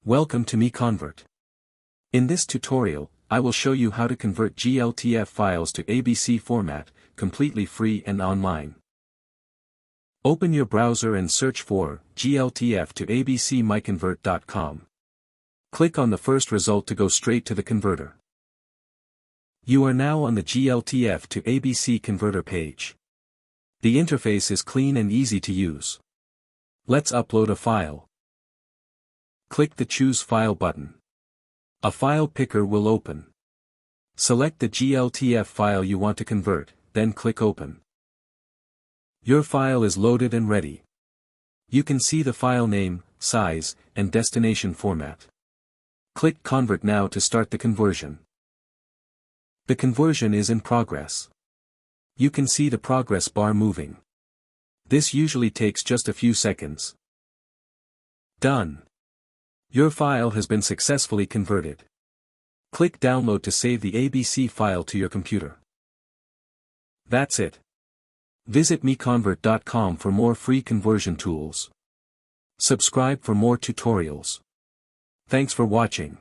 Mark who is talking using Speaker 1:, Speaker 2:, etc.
Speaker 1: Welcome to MiConvert. In this tutorial, I will show you how to convert GLTF files to ABC format, completely free and online. Open your browser and search for GLTF to ABC MiConvert.com. Click on the first result to go straight to the converter. You are now on the GLTF to ABC converter page. The interface is clean and easy to use. Let's upload a file. Click the Choose File button. A file picker will open. Select the GLTF file you want to convert, then click Open. Your file is loaded and ready. You can see the file name, size, and destination format. Click Convert now to start the conversion. The conversion is in progress. You can see the progress bar moving. This usually takes just a few seconds. Done. Your file has been successfully converted. Click Download to save the ABC file to your computer. That's it. Visit MiConvert.com for more free conversion tools. Subscribe for more tutorials. Thanks for watching.